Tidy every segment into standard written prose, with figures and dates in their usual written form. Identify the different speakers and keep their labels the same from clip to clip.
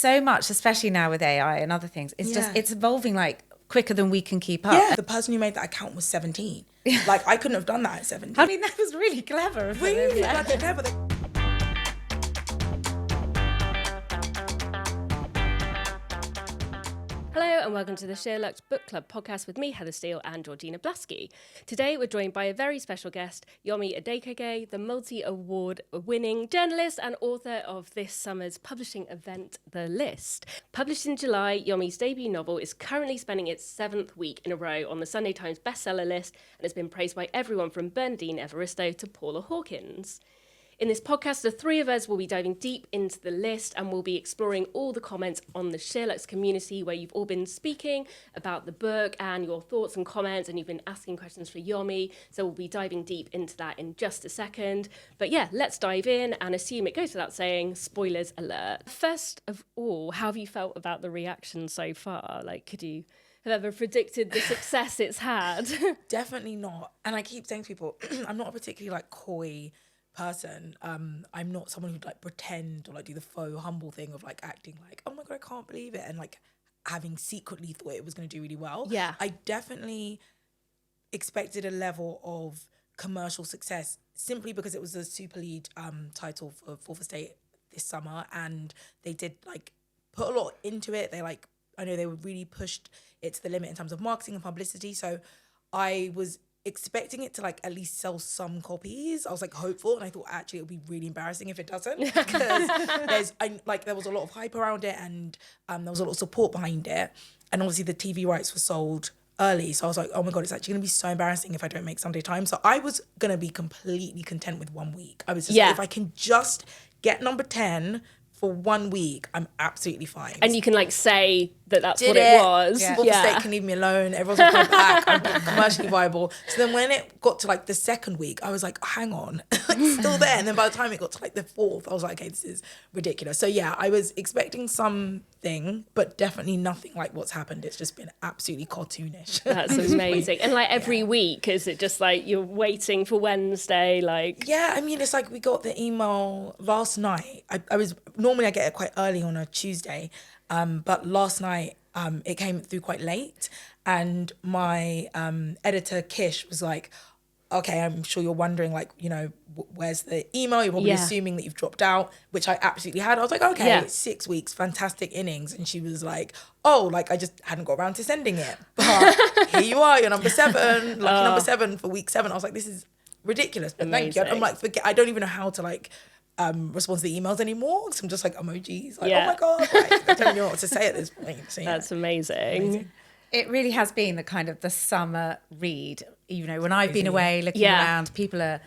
Speaker 1: so much, especially now with AI and other things. It's just, it's evolving like quicker than we can keep up.
Speaker 2: Yeah, the person who made that account was 17. Like, I couldn't have done that at 17.
Speaker 1: I mean, that was really clever.
Speaker 2: Really bloody clever.
Speaker 3: Hello and welcome to the SheerLuxe Book Club podcast with me, Heather Steele, and Georgina Blaskey. Today we're joined by a very special guest, Yomi Adegoke, the multi-award winning journalist and author of this summer's publishing event, The List. Published in July, Yomi's debut novel is currently spending its 7th week in a row on the Sunday Times bestseller list and has been praised by everyone from Bernardine Evaristo to Paula Hawkins. In this podcast, the three of us will be diving deep into the list and we'll be exploring all the comments on the SheerLuxe community where you've all been speaking about the book and your thoughts and comments, and you've been asking questions for Yomi. So we'll be diving deep into that in just a second. But yeah, let's dive in and assume it goes without saying, spoilers alert. First of all, how have you felt about the reaction so far? Like, could you have ever predicted the success it's had?
Speaker 2: Definitely not. And I keep saying to people, I'm not a particularly like coy person. I'm not someone who'd like pretend or like do the faux humble thing of like acting like, oh my God, I can't believe it, and like having secretly thought it was going to do really well.
Speaker 3: Yeah.
Speaker 2: I definitely expected a level of commercial success simply because it was a super lead title for Fourth Estate this summer, and they did like put a lot into it. They like, I know they were really pushed it to the limit in terms of marketing and publicity. So I was expecting it to like at least sell some copies. I was like hopeful, and I thought actually it would be really embarrassing if it doesn't, because there was a lot of hype around it, and there was a lot of support behind it, and obviously the TV rights were sold early, so I was like, oh my God, it's actually gonna be so embarrassing if I don't make Sunday Times. So I was gonna be completely content with 1 week. I was just like, if I can just get number 10 for 1 week, I'm absolutely fine.
Speaker 3: And you can like say that that's what it was.
Speaker 2: Yeah. Fourth Estate can leave me alone. Everyone's going to come back. I'm commercially viable. So then when it got to like the second week, I was like, hang on, like still there. And then by the time it got to like the fourth, I was like, okay, this is ridiculous. So yeah, I was expecting something, but definitely nothing like what's happened. It's just been absolutely cartoonish.
Speaker 3: That's amazing. And like every week, is it just like you're waiting for Wednesday? Like,
Speaker 2: yeah, I mean, it's like we got the email last night. Normally I get it quite early on a Tuesday. But last night, it came through quite late, and my editor, Kish, was like, okay, I'm sure you're wondering, like, you know, where's the email? You're probably assuming that you've dropped out, which I absolutely had. I was like, okay, 6 weeks, fantastic innings. And she was like, oh, like, I just hadn't got around to sending it. But here you are, you're number 7, lucky number 7 for week 7. I was like, this is ridiculous, but thank you. I'm like, I don't even know how to, like, respond to the emails anymore, because I'm just like emojis, like, oh my God, like, I don't even know what to say at this point. So,
Speaker 3: that's amazing.
Speaker 1: It really has been the kind of the summer read. You know, when I've been away looking around, people are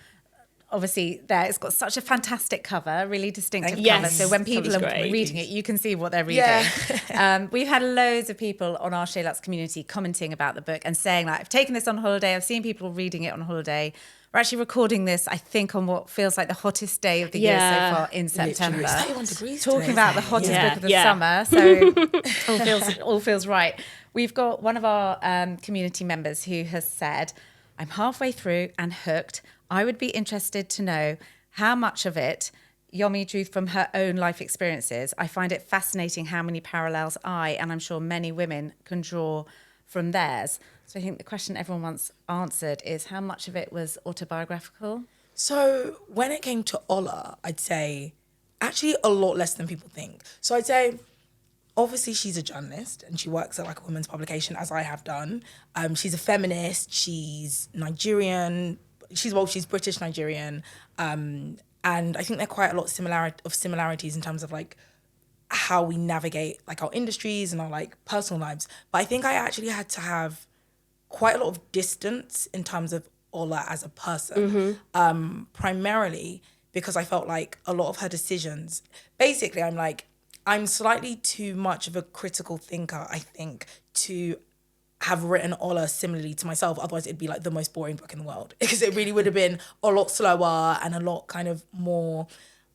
Speaker 1: obviously there. It's got such a fantastic cover, really distinctive cover. So when people are reading it, you can see what they're reading. We've had loads of people on our SheerLuxe community commenting about the book and saying, like, I've taken this on holiday. I've seen people reading it on holiday. We're actually recording this, I think, on what feels like the hottest day of the year so far in September.
Speaker 2: It's 31 degrees
Speaker 1: Talking
Speaker 2: today.
Speaker 1: about the hottest book of the summer, so all feels right. We've got one of our community members who has said, I'm halfway through and hooked. I would be interested to know how much of it Yomi drew from her own life experiences. I find it fascinating how many parallels and I'm sure many women can draw from theirs. So I think the question everyone wants answered is how much of it was autobiographical?
Speaker 2: So when it came to Ola, I'd say actually a lot less than people think. So I'd say, obviously she's a journalist and she works at like a women's publication, as I have done. She's a feminist, she's Nigerian, she's British Nigerian. And I think there are quite a lot of similarities in terms of like how we navigate like our industries and our like personal lives. But I think I actually had to have quite a lot of distance in terms of Ola as a person, primarily because I felt like a lot of her decisions, basically I'm slightly too much of a critical thinker, I think, to have written Ola similarly to myself. Otherwise it'd be like the most boring book in the world, because it really would have been a lot slower and a lot kind of more,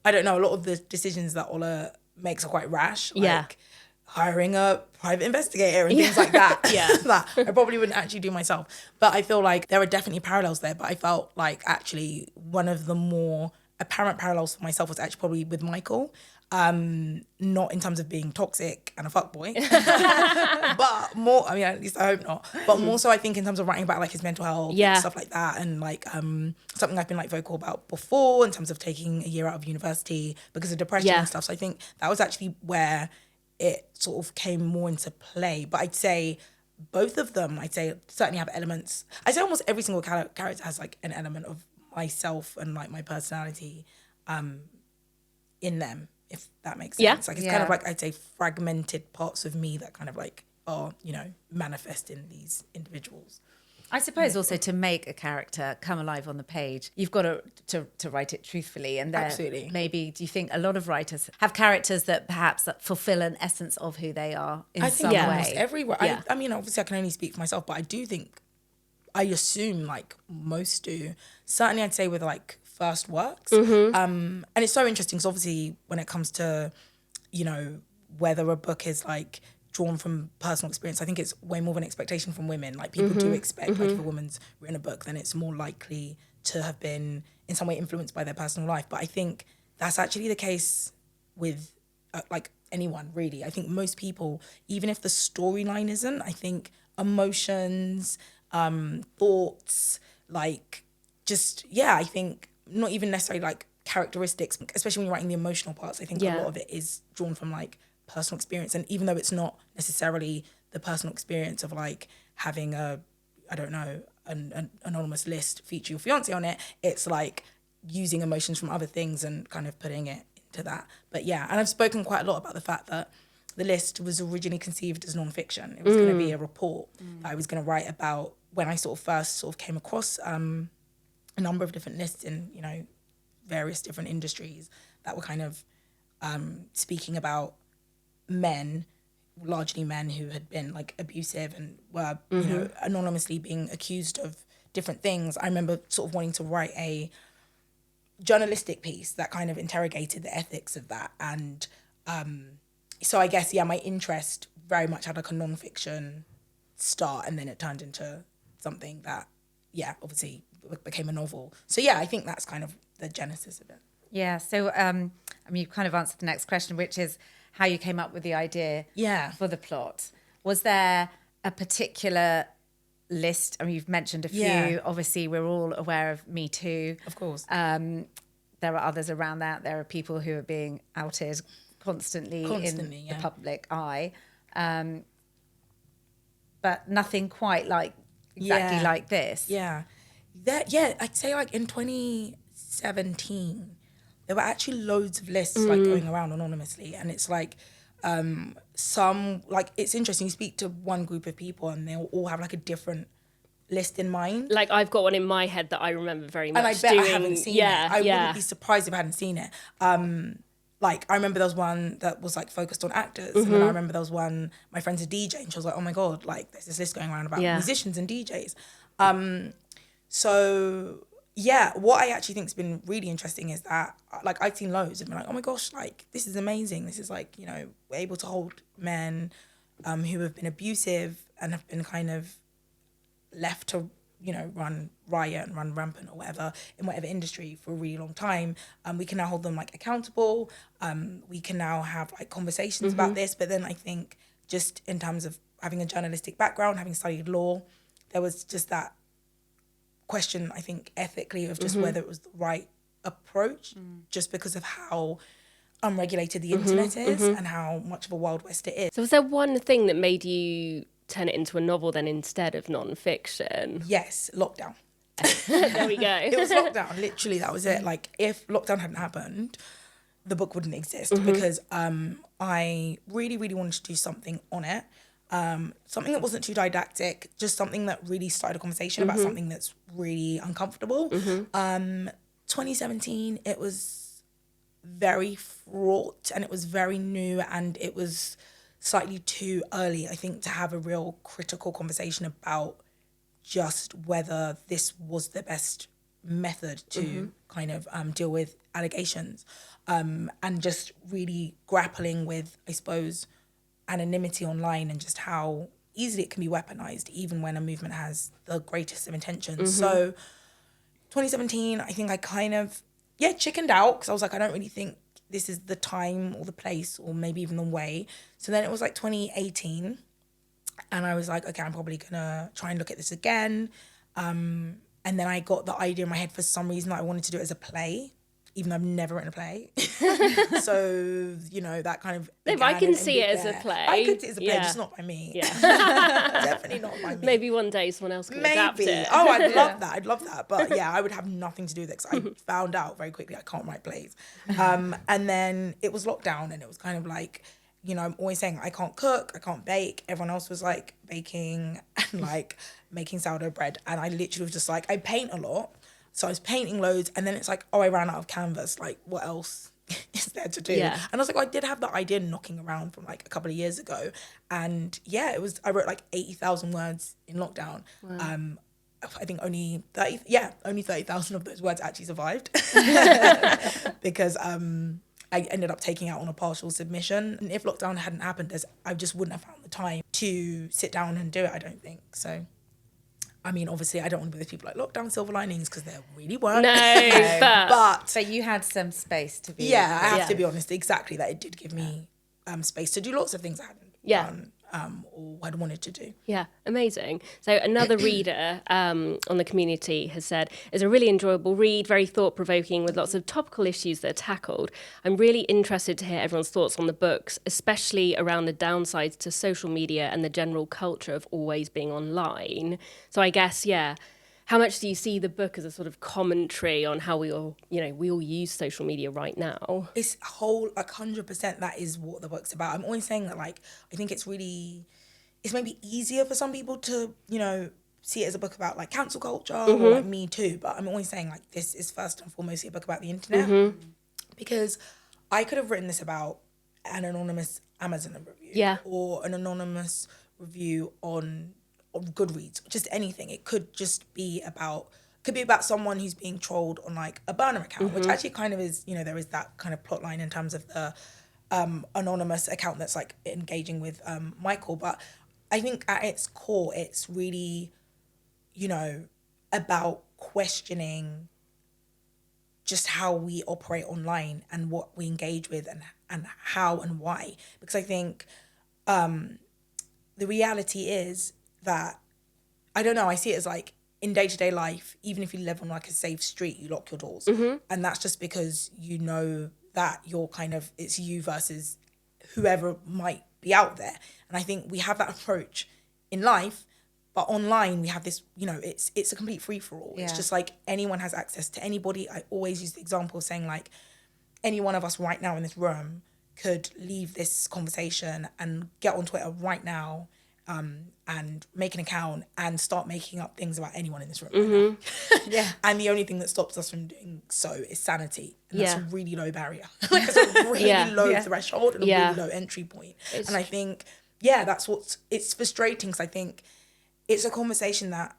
Speaker 2: I don't know, a lot of the decisions that Ola makes are quite rash. Like hiring a private investigator and things like that. That I probably wouldn't actually do myself. But I feel like there are definitely parallels there. But I felt like actually one of the more apparent parallels for myself was actually probably with Michael. Not in terms of being toxic and a fuckboy, but more, I mean, at least I hope not, but more so I think in terms of writing about like his mental health and stuff like that, and like something I've been like vocal about before in terms of taking a year out of university because of depression and stuff. So I think that was actually where it sort of came more into play. But I'd say both of them, certainly have elements. I'd say almost every single character has like an element of myself and like my personality in them, if that makes sense. Like it's kind of like, I'd say, fragmented parts of me that kind of like are, you know, manifest in these individuals.
Speaker 1: I suppose also to make a character come alive on the page, you've got to write it truthfully. And
Speaker 2: Absolutely.
Speaker 1: Maybe, do you think a lot of writers have characters that perhaps fulfill an essence of who they are in some way?
Speaker 2: Almost everywhere. I mean, obviously I can only speak for myself, but I do think, I assume like most do. Certainly I'd say with like first works. And it's so interesting because obviously when it comes to, you know, whether a book is like drawn from personal experience, I think it's way more of an expectation from women. Like people do expect like if a woman's written a book, then it's more likely to have been in some way influenced by their personal life. But I think that's actually the case with like anyone really. I think most people, even if the storyline isn't, I think emotions, thoughts, like just, I think not even necessarily like characteristics, especially when you're writing the emotional parts, I think a lot of it is drawn from like personal experience. And even though it's not necessarily the personal experience of like having a, I don't know, an anonymous list feature your fiance on it, it's like using emotions from other things and kind of putting it into that. But and I've spoken quite a lot about the fact that the list was originally conceived as non-fiction. It was going to be a report that I was going to write about when I first came across a number of different lists in, you know, various different industries that were kind of speaking about men, largely men who had been like abusive and were, you know, anonymously being accused of different things. I remember sort of wanting to write a journalistic piece that kind of interrogated the ethics of that. And so I guess, my interest very much had like a non-fiction start, and then it turned into something that, obviously became a novel. So I think that's kind of the genesis of it.
Speaker 1: Yeah, so I mean, you've kind of answered the next question, which is how you came up with the idea for the plot. Was there a particular list? I mean, you've mentioned a few. Obviously, we're all aware of Me Too.
Speaker 2: Of course.
Speaker 1: There are others around that. There are people who are being outed constantly in the public eye. But nothing quite like exactly like this.
Speaker 2: I'd say like in 2017, there were actually loads of lists like going around anonymously, and it's like some, like, it's interesting, you speak to one group of people and they'll all have like a different list in mind.
Speaker 3: Like I've got one in my head that I remember very much.
Speaker 2: And I bet I haven't seen it. I wouldn't be surprised if I hadn't seen it. Like I remember there was one that was like focused on actors, and then I remember there was one, my friend's a DJ, and she was like, oh my God, like there's this list going around about musicians and DJs. So what I actually think has been really interesting is that like I'd seen loads and been like, oh my gosh, like this is amazing. This is like, you know, we're able to hold men who have been abusive and have been kind of left to, you know, run riot and run rampant or whatever in whatever industry for a really long time. We can now hold them like accountable. We can now have like conversations about this. But then I think just in terms of having a journalistic background, having studied law, there was just that question, I think, ethically of just whether it was the right approach, just because of how unregulated the internet is and how much of a Wild West it is.
Speaker 3: So was there one thing that made you turn it into a novel then instead of non-fiction?
Speaker 2: Yes, lockdown.
Speaker 3: There we go.
Speaker 2: It was lockdown, literally, that was it. Like if lockdown hadn't happened, the book wouldn't exist because I really, really wanted to do something on it. Something that wasn't too didactic, just something that really started a conversation about something that's really uncomfortable. 2017, it was very fraught and it was very new and it was slightly too early, I think, to have a real critical conversation about just whether this was the best method to kind of deal with allegations, and just really grappling with, I suppose, anonymity online and just how easily it can be weaponized even when a movement has the greatest of intentions. So 2017, I think I kind of chickened out because I was like, I don't really think this is the time or the place or maybe even the way. So then it was like 2018 and I was like, okay, I'm probably gonna try and look at this again. And then I got the idea in my head for some reason that I wanted to do it as a play, even though I've never written a play. So, you know, that kind of...
Speaker 3: No, but I can see it as a play.
Speaker 2: I could see it as a play, just not by me.
Speaker 3: Yeah.
Speaker 2: Definitely not by me.
Speaker 3: Maybe one day someone else can adapt it.
Speaker 2: Oh, I'd love that. I'd love that. But yeah, I would have nothing to do with it because I found out very quickly I can't write plays. And then it was lockdown and it was kind of like, you know, I'm always saying I can't cook, I can't bake. Everyone else was like baking and like making sourdough bread. And I literally was just like, I paint a lot. So I was painting loads and then it's like, oh, I ran out of canvas. Like, what else is there to do?
Speaker 3: Yeah.
Speaker 2: And I was like, I did have that idea knocking around from like a couple of years ago. And yeah, I wrote like 80,000 words in lockdown. Wow. I think only 30,000 of those words actually survived because I ended up taking out on a partial submission. And if lockdown hadn't happened, I just wouldn't have found the time to sit down and do it, I don't think. So... I mean, obviously, I don't want to be with people like lockdown silver linings because there really weren't.
Speaker 3: No,
Speaker 1: but you had some space to be.
Speaker 2: Yeah, I have to be honest. Exactly, that it did give me space to do lots of things I hadn't done or had wanted to do.
Speaker 3: Yeah, amazing. So another reader on the community has said, it's a really enjoyable read, very thought-provoking with lots of topical issues that are tackled. I'm really interested to hear everyone's thoughts on the books, especially around the downsides to social media and the general culture of always being online. So I guess, yeah, how much do you see the book as a sort of commentary on how we all use social media right now?
Speaker 2: It's 100% that is what the book's about. I'm always saying that, like, I think it's maybe easier for some people to, you know, see it as a book about like cancel culture or like Me Too. But I'm always saying like this is first and foremost a book about the internet because I could have written this about an anonymous Amazon review or an anonymous review on Goodreads, just anything. It could just be about someone who's being trolled on like a burner account, which actually kind of is, you know, there is that kind of plot line in terms of the anonymous account that's like engaging with Michael. But I think at its core, it's really, you know, about questioning just how we operate online and what we engage with and how and why. Because I think the reality is that, I don't know, I see it as like in day-to-day life, even if you live on like a safe street, you lock your doors. And that's just because you know that you're kind of, it's you versus whoever might be out there. And I think we have that approach in life, but online we have this, you know, it's a complete free-for-all. It's just like anyone has access to anybody. I always use the example of saying like any one of us right now in this room could leave this conversation and get on Twitter right now and make an account and start making up things about anyone in this room. Right now. And the only thing that stops us from doing so is sanity. And that's a really low barrier. Like it's a really low threshold and a really low entry point. And I think, it's frustrating because I think it's a conversation that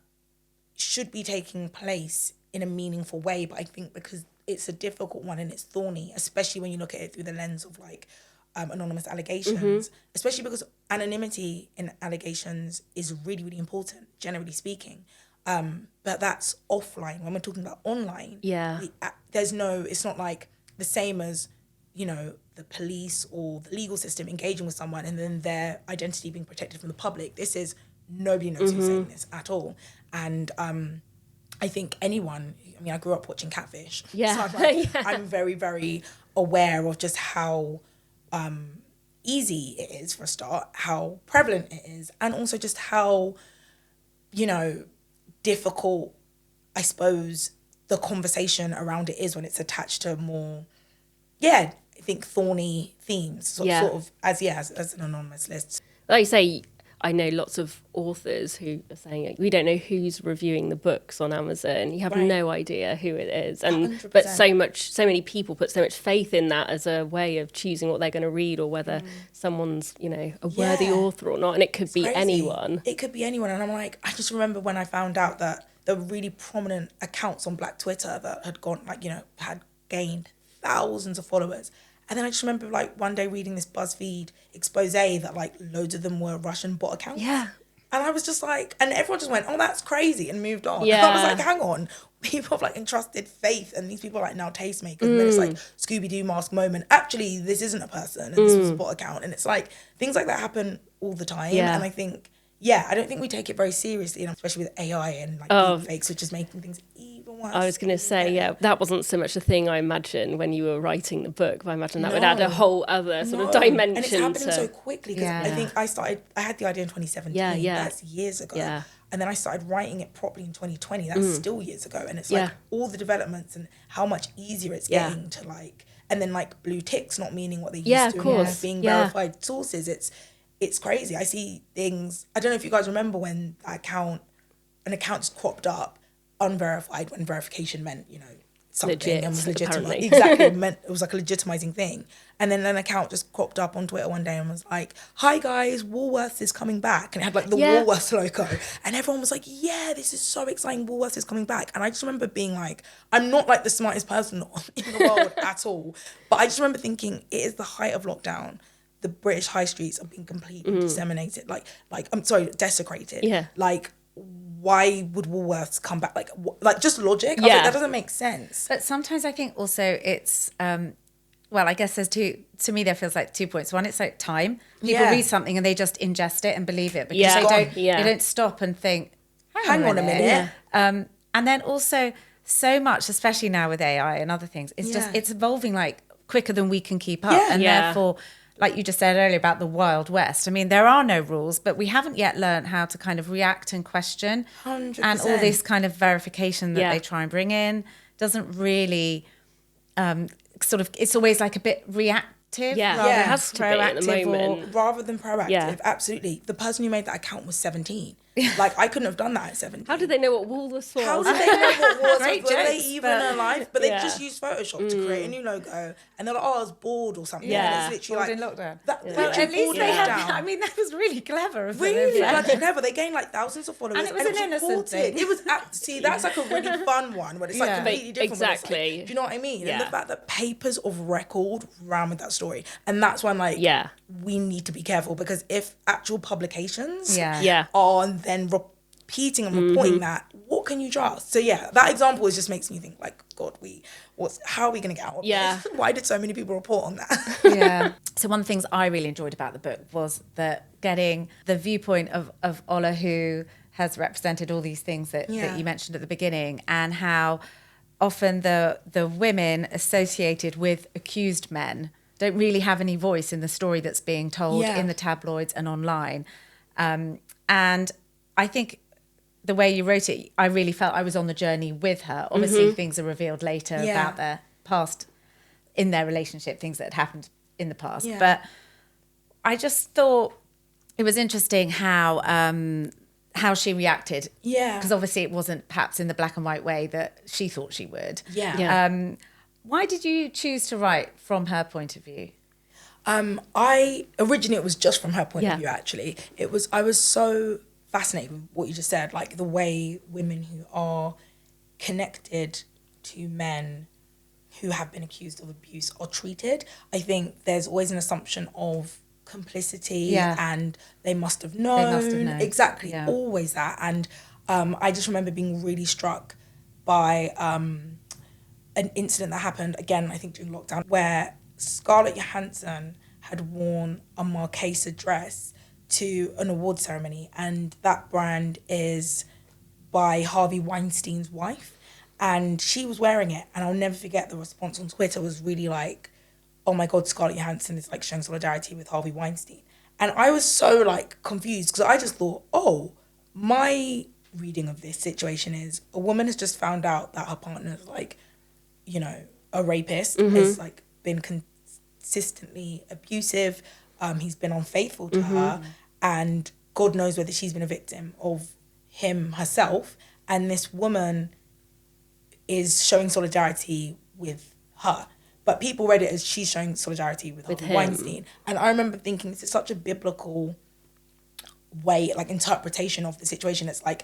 Speaker 2: should be taking place in a meaningful way. But I think because it's a difficult one and it's thorny, especially when you look at it through the lens of like, anonymous allegations, especially because anonymity in allegations is really, really important, generally speaking. But that's offline. When we're talking about online, it's not like the same as, you know, the police or the legal system engaging with someone and then their identity being protected from the public. This is, nobody knows who's saying this at all. And I think I grew up watching Catfish. So I'm very, very aware of just how easy it is for a start, how prevalent it is, and also just how, you know, difficult, I suppose, the conversation around it is when it's attached to more, I think thorny themes, sort of as an anonymous list.
Speaker 3: Like you say, I know lots of authors who are saying like, we don't know who's reviewing the books on Amazon. You have no idea who it is, and 100%. But so many people put so much faith in that as a way of choosing what they're going to read or whether someone's, you know, a worthy author or not. And it could be anyone.
Speaker 2: It could be anyone, and I'm like, I just remember when I found out that the really prominent accounts on Black Twitter that had gone, like, you know, had gained thousands of followers. And then I just remember like one day reading this BuzzFeed expose that like loads of them were Russian bot accounts.
Speaker 3: Yeah.
Speaker 2: And I was just like, and everyone just went, oh, that's crazy, and moved on.
Speaker 3: Yeah.
Speaker 2: And I was like, hang on. People have like entrusted faith, and these people are like now tastemakers. And then it's like Scooby-Doo mask moment. Actually, this isn't a person, and this was a bot account. And it's like, things like that happen all the time.
Speaker 3: Yeah.
Speaker 2: And I think, I don't think we take it very seriously, and especially with AI and like deepfakes, which is making things even worse.
Speaker 3: I was going to say, that wasn't so much a thing, I imagine, when you were writing the book, but I imagine that would add a whole other sort of dimension.
Speaker 2: And it's happening so quickly, because
Speaker 1: Yeah.
Speaker 2: I think I had the idea in 2017. That's years ago.
Speaker 3: Yeah.
Speaker 2: And then I started writing it properly in 2020. That's still years ago. And it's like all the developments and how much easier it's getting to like, and then like blue ticks not meaning what they used to,
Speaker 3: of course.
Speaker 2: and being verified sources. It's crazy. I see things. I don't know if you guys remember when an account just cropped up unverified when verification meant, something
Speaker 3: Legit,
Speaker 2: and was legitimate.
Speaker 3: apparently.
Speaker 2: Exactly. It was like a legitimizing thing. And then an account just cropped up on Twitter one day and was like, hi guys, Woolworths is coming back. And it had like the Woolworths logo. And everyone was like, yeah, this is so exciting. Woolworths is coming back. And I just remember being like, I'm not like the smartest person in the world at all. But I just remember thinking, it is the height of lockdown. The British high streets are being completely disseminated. Desecrated.
Speaker 3: Yeah.
Speaker 2: Like, why would Woolworths come back? Like just logic. I was like, that doesn't make sense.
Speaker 1: But sometimes I think also it's, I guess there's to me there feels like 2 points. One, it's like time. People read something and they just ingest it and believe it because they don't stop and think, hang on a minute. And then also so much, especially now with AI and other things, it's evolving like quicker than we can keep up. And therefore, like you just said earlier about the Wild West, I mean, there are no rules, but we haven't yet learned how to kind of react and question.
Speaker 2: 100%.
Speaker 1: And all this kind of verification that they try and bring in doesn't really it's always like a bit reactive.
Speaker 3: Yeah,
Speaker 1: rather
Speaker 3: it
Speaker 1: than
Speaker 3: has to be at the moment.
Speaker 2: Rather than proactive,
Speaker 3: Yeah.
Speaker 2: absolutely. The person who made that account was 17. Like, I couldn't have done that at 17.
Speaker 3: How did they know what Woolworths was?
Speaker 2: How did they know what was?
Speaker 1: Great
Speaker 2: Were they
Speaker 1: jokes,
Speaker 2: even
Speaker 1: but-
Speaker 2: alive? But they just used Photoshop to create a new logo. And they're like, oh, I was bored or something.
Speaker 3: Yeah.
Speaker 2: And it's literally
Speaker 1: Bored
Speaker 2: like...
Speaker 1: in lockdown.
Speaker 2: Well,
Speaker 1: At least they
Speaker 2: had
Speaker 1: had, I mean, that was really clever of them.
Speaker 2: Really
Speaker 1: Yeah.
Speaker 2: bloody clever. They gained like thousands of followers.
Speaker 1: And it was an innocent
Speaker 2: reported.
Speaker 1: thing.
Speaker 2: It was see, that's like a really fun one where it's like completely different. Where it's like,
Speaker 3: Exactly.
Speaker 2: do you know what I mean?
Speaker 3: Yeah.
Speaker 2: And the fact that papers of record ran with that story. And that's when like we need to be careful, because if actual publications are then repeating and reporting that, what can you trust? So that example just makes me think like, God, how are we going to get out of this? Why did so many people report on that?
Speaker 1: So one of the things I really enjoyed about the book was that getting the viewpoint of Ola, who has represented all these things that you mentioned at the beginning, and how often the women associated with accused men don't really have any voice in the story that's being told in the tabloids and online. And I think the way you wrote it, I really felt I was on the journey with her. Obviously, things are revealed later about their past in their relationship, things that had happened in the past.
Speaker 2: Yeah.
Speaker 1: But I just thought it was interesting how she reacted.
Speaker 2: Yeah.
Speaker 1: Because obviously it wasn't perhaps in the black and white way that she thought she would.
Speaker 2: Yeah.
Speaker 1: Why did you choose to write from her point of view?
Speaker 2: Originally it was just from her point of view, actually. I was so fascinated with what you just said, like the way women who are connected to men who have been accused of abuse are treated. I think there's always an assumption of complicity and they must have known.
Speaker 1: They must have known.
Speaker 2: Exactly, always that. And I just remember being really struck by an incident that happened, again, I think during lockdown, where Scarlett Johansson had worn a Marquesa dress to an award ceremony, and that brand is by Harvey Weinstein's wife, and she was wearing it, and I'll never forget the response on Twitter was really like, oh my God, Scarlett Johansson is like showing solidarity with Harvey Weinstein. And I was so like confused, because I just thought, my reading of this situation is a woman has just found out that her partner is like, a rapist, has like been consistently abusive, he's been unfaithful to her, and God knows whether she's been a victim of him herself, and this woman is showing solidarity with her. But people read it as she's showing solidarity with Harvey Weinstein. And I remember thinking, this is such a biblical way, like interpretation of the situation. It's like,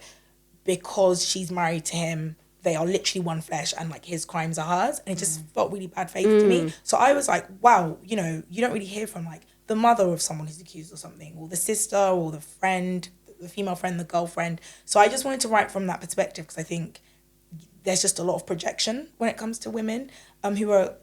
Speaker 2: because she's married to him, they are literally one flesh, and like his crimes are hers. And it just felt really bad faith to me. So I was like, wow, you don't really hear from like the mother of someone who's accused or something, or the sister or the friend, the female friend, the girlfriend. So I just wanted to write from that perspective because I think there's just a lot of projection when it comes to women who are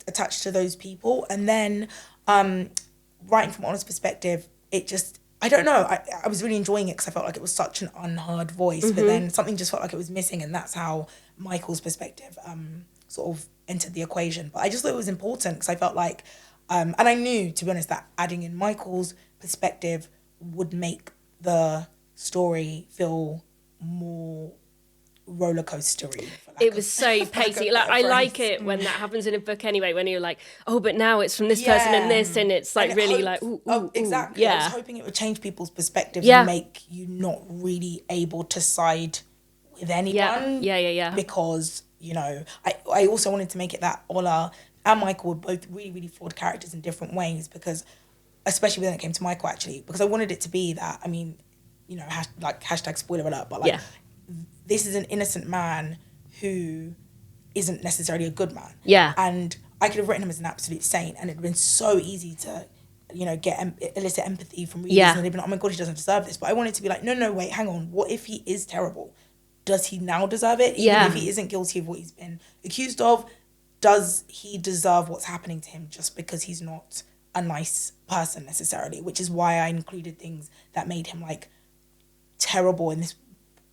Speaker 2: attached to those people. And then writing from Ola's perspective, it just, I don't know, I was really enjoying it because I felt like it was such an unheard voice, but then something just felt like it was missing, and that's how Michael's perspective sort of entered the equation. But I just thought it was important because I felt like, and I knew, to be honest, that adding in Michael's perspective would make the story feel more roller coastery.
Speaker 3: It was so pacey. Like, I like it when that happens in a book anyway, when you're like, oh, but now it's from this person and this, and it's like, and really like, ooh,
Speaker 2: exactly.
Speaker 3: Yeah.
Speaker 2: I was hoping it would change people's perspectives and make you not really able to side with anyone.
Speaker 3: Yeah.
Speaker 2: Because, you know, I also wanted to make it that Ola and Michael were both really, really flawed characters in different ways, because, especially when it came to Michael, actually, because I wanted it to be that, I mean, you know, hashtag spoiler alert, but like, this is an innocent man who isn't necessarily a good man.
Speaker 3: Yeah.
Speaker 2: And I could have written him as an absolute saint, and it'd been so easy to, you know, elicit empathy from readers, and they'd been like, oh my God, he doesn't deserve this. But I wanted to be like, no, wait, hang on. What if he is terrible? Does he now deserve it? Even if he isn't guilty of what he's been accused of, does he deserve what's happening to him just because he's not a nice person necessarily? Which is why I included things that made him like terrible in this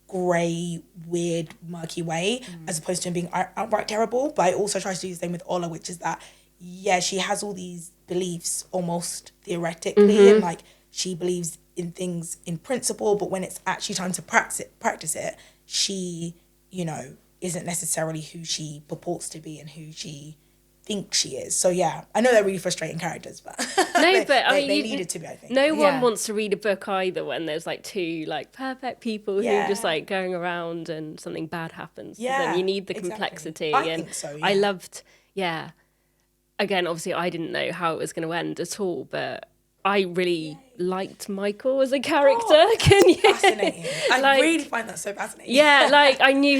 Speaker 2: grey, weird, murky way, as opposed to him being outright terrible. But I also try to do the same with Ola, which is that, yeah, she has all these beliefs almost theoretically, and like she believes in things in principle, but when it's actually time to practice it, she, you know, isn't necessarily who she purports to be and who she thinks she is. So yeah, I know they're really frustrating characters, but they needed to be, I think.
Speaker 3: No one wants to read a book either when there's like two like perfect people who are just like going around and something bad happens. Yeah, so then you need the complexity.
Speaker 2: I think so,
Speaker 3: I loved, again, obviously I didn't know how it was going to end at all, but I really liked Michael as a character. Can you?
Speaker 2: Fascinating. I really find that so fascinating.
Speaker 3: Yeah, like I knew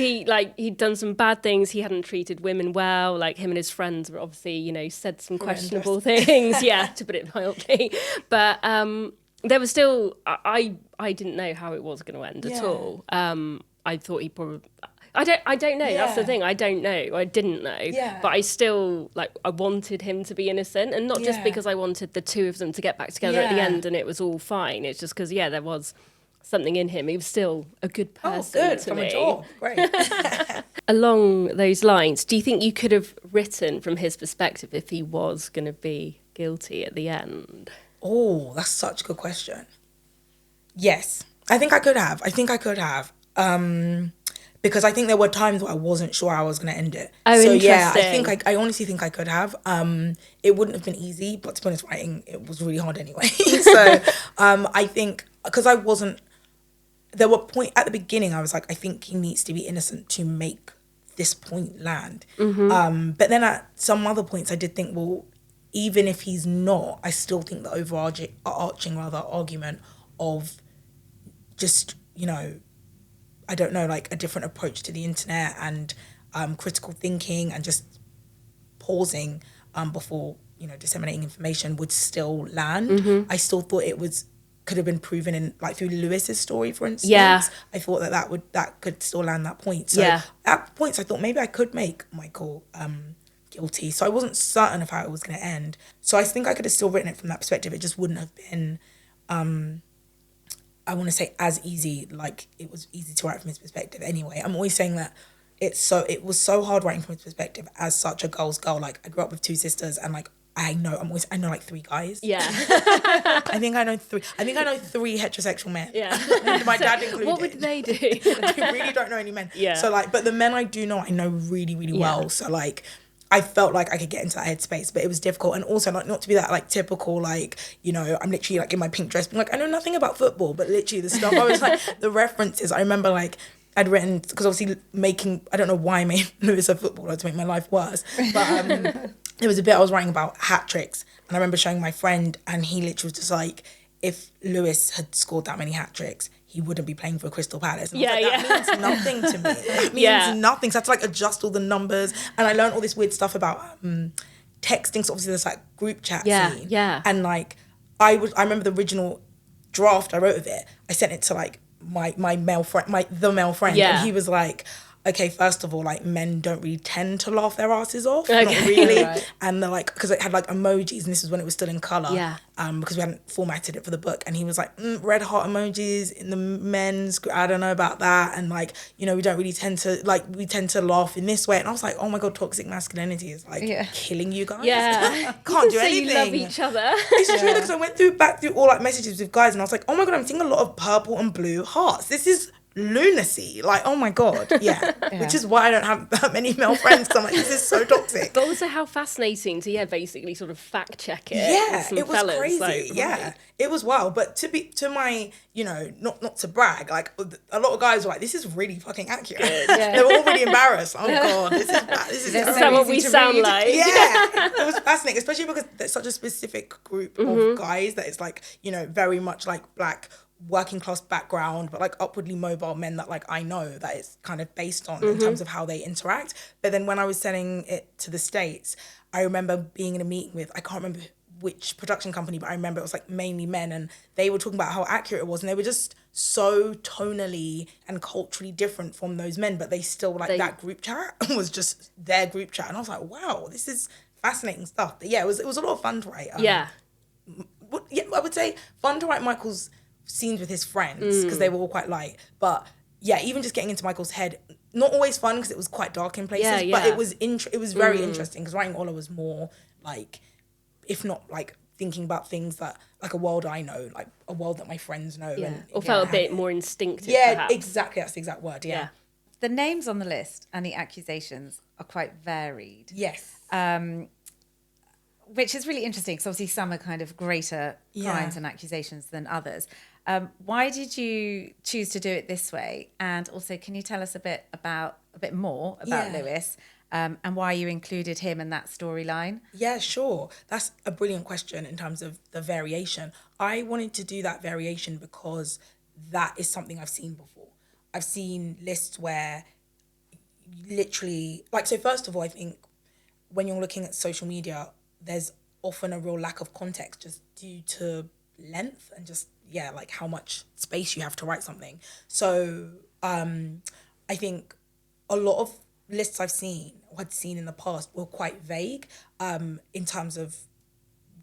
Speaker 3: he'd done some bad things. He hadn't treated women well. Like him and his friends were obviously, you know, said some questionable things. Yeah, to put it mildly. But there was still, I didn't know how it was going to end at all. I thought he probably. I don't know. That's the thing. I don't know. I didn't know. Yeah. But I still, like, I wanted him to be innocent. And not just because I wanted the two of them to get back together at the end and it was all fine. It's just because, there was something in him. He was still a good person to me.
Speaker 2: Oh, good. From a
Speaker 3: Great. Along those lines, do you think you could have written from his perspective if he was going to be guilty at the end?
Speaker 2: Oh, that's such a good question. Yes. I think I could have. Because I think there were times where I wasn't sure how I was going to end it.
Speaker 3: Oh, so
Speaker 2: interesting. Yeah, I honestly think I could have. It wouldn't have been easy, but to be honest, writing, it was really hard anyway. So I think, because I wasn't, there were points at the beginning, I was like, I think he needs to be innocent to make this point land. But then at some other points, I did think, well, even if he's not, I still think the overarching argument of just, you know, I don't know, like a different approach to the internet and critical thinking and just pausing before, you know, disseminating information would still land. I still thought could have been proven in, like, through Lewis's story, for instance. Yeah. I thought that could still land that point. So at points I thought maybe I could make Michael guilty. So I wasn't certain of how it was going to end. So I think I could have still written it from that perspective. It just wouldn't have been I want to say as easy, like it was easy to write from his perspective anyway. I'm always saying that it was so hard writing from his perspective as such a girl's girl. Like I grew up with two sisters and like I know like three guys.
Speaker 3: Yeah.
Speaker 2: I think I know three heterosexual men.
Speaker 3: Yeah.
Speaker 2: My dad included.
Speaker 3: What would they do?
Speaker 2: I really don't know any men. Yeah. So like, but the men I do know, I know really, really well. So like, I felt like I could get into that headspace, but it was difficult. And also like not to be that like typical, like, you know, I'm literally like in my pink dress, being like, I know nothing about football, but literally the stuff I was like, the references, I remember like, I'd written, because obviously I don't know why I made Lewis a footballer to make my life worse, but there was a bit I was writing about hat tricks, and I remember showing my friend, and he literally was just like, if Lewis had scored that many hat tricks, he wouldn't be playing for Crystal Palace. And I was like, that means nothing to me. That means nothing. So I had to like adjust all the numbers, and I learned all this weird stuff about texting. So obviously there's like group chat scene. Yeah. And like I remember the original draft I wrote of it, I sent it to like my male friend, the male friend,
Speaker 3: Yeah.
Speaker 2: and he was like, okay, first of all, like men don't really tend to laugh their asses off,
Speaker 3: Okay.
Speaker 2: not really.
Speaker 1: Right.
Speaker 2: And they're like, because it had like emojis, and this was when it was still in color,
Speaker 3: Yeah.
Speaker 2: because we hadn't formatted it for the book. And he was like, red heart emojis in the men's, I don't know about that. And like, you know, we don't really tend to like, we tend to laugh in this way. And I was like, oh my god, toxic masculinity is like killing you guys.
Speaker 3: Yeah.
Speaker 2: Can't do
Speaker 3: So
Speaker 2: anything.
Speaker 3: you love each other.
Speaker 2: It's true, because I went back through all like messages with guys, and I was like, oh my god, I'm seeing a lot of purple and blue hearts. This is lunacy. Like, oh my god, yeah. Which is why I don't have that many male friends, because I'm like, this is so toxic.
Speaker 3: But also how fascinating to basically sort of fact check it.
Speaker 2: Yeah,
Speaker 3: with some
Speaker 2: it was
Speaker 3: fellas,
Speaker 2: crazy.
Speaker 3: like,
Speaker 2: Yeah,
Speaker 3: right.
Speaker 2: it was wild. But to my, you know, not to brag, like a lot of guys were like, this is really fucking accurate. They were all really embarrassed. Oh god, this is bad. This is
Speaker 3: Is that what we sound like?
Speaker 2: Yeah, it was fascinating, especially because there's such a specific group of guys that it's like, you know, very much like black working class background, but like upwardly mobile men that like I know that it's kind of based on in terms of how they interact. But then when I was sending it to the States, I remember being in a meeting with, I can't remember which production company, but I remember it was like mainly men, and they were talking about how accurate it was, and they were just so tonally and culturally different from those men, but they still like that group chat was just their group chat, and I was like, wow, this is fascinating stuff. But yeah, it was a lot of fun to write.
Speaker 3: Yeah.
Speaker 2: I would say fun to write Michael's scenes with his friends, because they were all quite light. But yeah, even just getting into Michael's head, not always fun because it was quite dark in places, but it was very interesting, because writing Ola was more like, if not like thinking about things that like a world I know, like a world that my friends know, and
Speaker 3: or felt a bit more instinctive.
Speaker 2: Yeah,
Speaker 3: perhaps.
Speaker 2: exactly. That's the exact word. Yeah.
Speaker 1: The names on the list and the accusations are quite varied.
Speaker 2: Yes.
Speaker 1: Which is really interesting, because obviously some are kind of greater crimes and accusations than others. Why did you choose to do it this way? And also, can you tell us a bit more about Lewis, and why you included him in that storyline?
Speaker 2: Yeah, sure. That's a brilliant question in terms of the variation. I wanted to do that variation because that is something I've seen before. I've seen lists where literally, like, so first of all, I think when you're looking at social media, there's often a real lack of context just due to length and just, like how much space you have to write something. So I think a lot of lists I've seen or had seen in the past were quite vague in terms of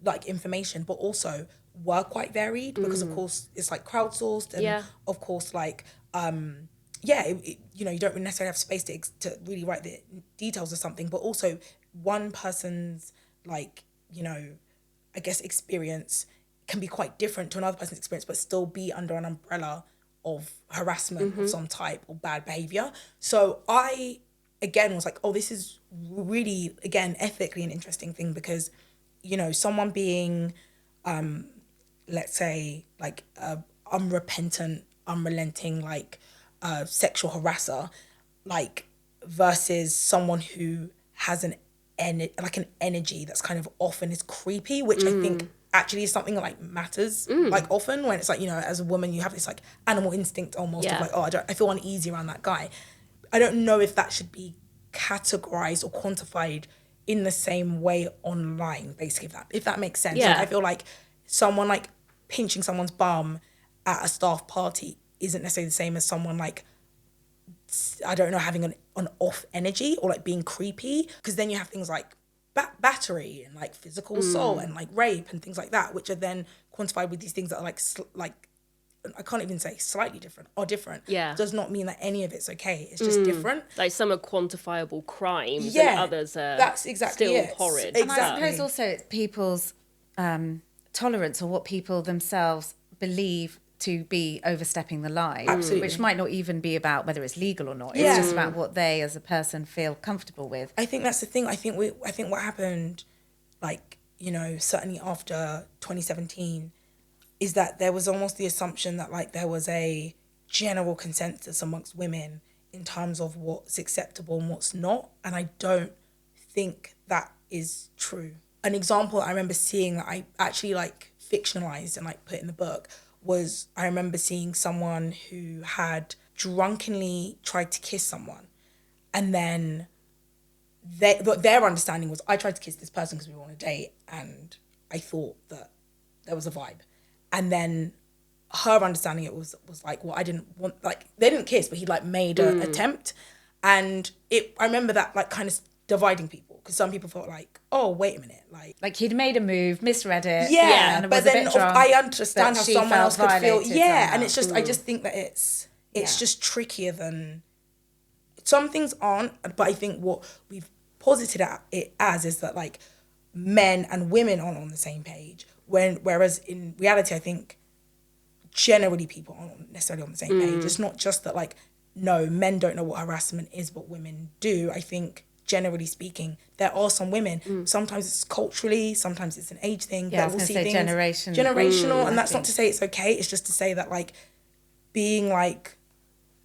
Speaker 2: like information, but also were quite varied because of course it's like crowdsourced, and of course like you know, you don't necessarily have space to really write the details of something, but also one person's like, you know, I guess experience can be quite different to another person's experience, but still be under an umbrella of harassment of some type or bad behavior. So I, again, was like, oh, this is really, again, ethically an interesting thing, because, you know, someone being, let's say, like, unrepentant, unrelenting, like, sexual harasser, like, versus someone who has an energy that's kind of often is creepy, which I think actually is something that like matters like often, when it's like, you know, as a woman you have this like animal instinct almost of like, oh, I feel uneasy around that guy. I don't know if that should be categorized or quantified in the same way online, basically, if that makes sense. Like, I feel like someone like pinching someone's bum at a staff party isn't necessarily the same as someone like, I don't know, having an off energy or like being creepy, because then you have things like battery and like physical assault and like rape and things like that, which are then quantified with these things that are like I can't even say slightly different or different. Does not mean that any of it's okay. It's just different.
Speaker 3: Like some are quantifiable crimes and others are
Speaker 2: that's exactly
Speaker 3: still
Speaker 2: it.
Speaker 3: horrid.
Speaker 1: And I suppose also it's people's tolerance, or what people themselves believe to be overstepping the line.
Speaker 2: Absolutely.
Speaker 1: Which might not even be about whether it's legal or not. It's just about what they as a person feel comfortable with.
Speaker 2: I think that's the thing. I think what happened, like, you know, certainly after 2017, is that there was almost the assumption that like there was a general consensus amongst women in terms of what's acceptable and what's not. And I don't think that is true. An example I remember seeing that I actually like fictionalized and like put in the book was, I remember seeing someone who had drunkenly tried to kiss someone, and then their understanding was, I tried to kiss this person because we were on a date and I thought that there was a vibe. And then her understanding it was like, well, I didn't want, like, they didn't kiss, but he like made an attempt. And I remember that like kind of dividing people, because some people felt like, oh, wait a minute,
Speaker 1: like he'd made a move, misread it,
Speaker 2: yeah,
Speaker 1: and
Speaker 2: but
Speaker 1: was a
Speaker 2: then
Speaker 1: bit drunk,
Speaker 2: I understand how
Speaker 1: she
Speaker 2: someone
Speaker 1: felt
Speaker 2: else could feel,
Speaker 1: violated
Speaker 2: yeah, and
Speaker 1: somehow.
Speaker 2: it's just I just think that it's just trickier than some things aren't, but I think what we've posited it as is that like men and women aren't on the same page, whereas in reality I think generally people aren't necessarily on the same page. It's not just that like, no, men don't know what harassment is but women do. I think generally speaking there are some women, sometimes it's culturally, sometimes it's an age thing, that will see things generational, and that's not to say it's okay, it's just to say that like being like,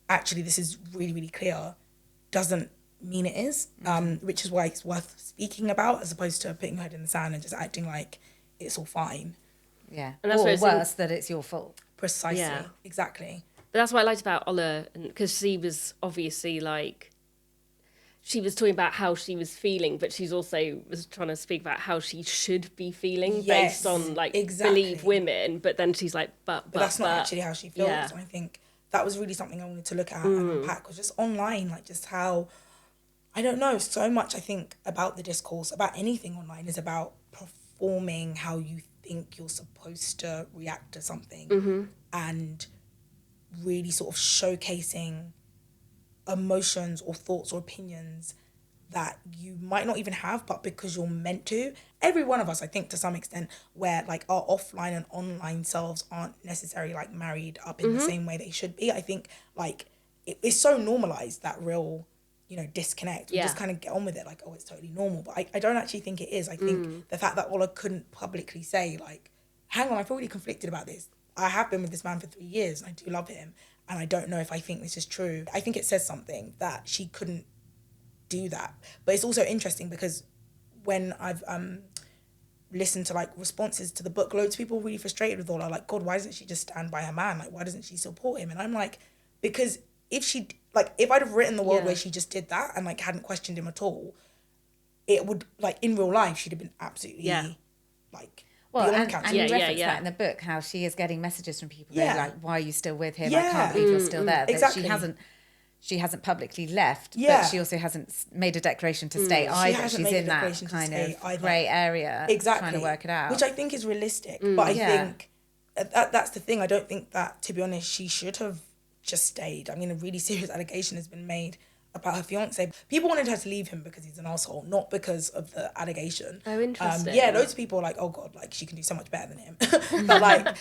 Speaker 2: actually this is really, really clear, doesn't mean it is, which is why it's worth speaking about, as opposed to putting your head in the sand and just acting like it's all fine.
Speaker 1: Yeah,
Speaker 3: and that's
Speaker 1: or worse, that it's your fault.
Speaker 2: Precisely, exactly.
Speaker 3: But that's what I liked about Ola, because she was obviously like, she was talking about how she was feeling, but she's also was trying to speak about how she should be feeling based on like believe women. But then she's like, but
Speaker 2: that's not actually how she feels. Yeah. I think that was really something I wanted to look at and unpack, was just online, like just how, I don't know, so much I think about the discourse, about anything online, is about performing how you think you're supposed to react to something, and really sort of showcasing emotions or thoughts or opinions that you might not even have, but because you're meant to. Every one of us, I think, to some extent, where like our offline and online selves aren't necessarily like married up in the same way they should be. I think like it's so normalized, that real, you know, disconnect. We just kind of get on with it like, oh, it's totally normal. But I don't actually think it is. I think the fact that Ola couldn't publicly say like, hang on, I feel really conflicted about this. I have been with this man for 3 years and I do love him, and I don't know if I think this is true. I think it says something that she couldn't do that. But it's also interesting because when I've listened to like responses to the book, loads of people were really frustrated with Ola, like, God, why doesn't she just stand by her man? Like, why doesn't she support him? And I'm like, because if I'd have written the world where she just did that and like hadn't questioned him at all, it would, like, in real life she'd have been absolutely like,
Speaker 1: well, and you reference that in the book, how she is getting messages from people that are like, why are you still with him? I can't believe you're still there.
Speaker 2: Exactly.
Speaker 1: That she hasn't publicly left, but she also hasn't made a declaration to stay either. She's in that kind of grey area, trying to work it out.
Speaker 2: Which I think is realistic, but I think that's the thing. I don't think that, to be honest, she should have just stayed. I mean, a really serious allegation has been made about her fiance. People wanted her to leave him because he's an asshole, not because of the allegation.
Speaker 3: Oh, interesting.
Speaker 2: Loads of people are like, oh God, like she can do so much better than him. But like,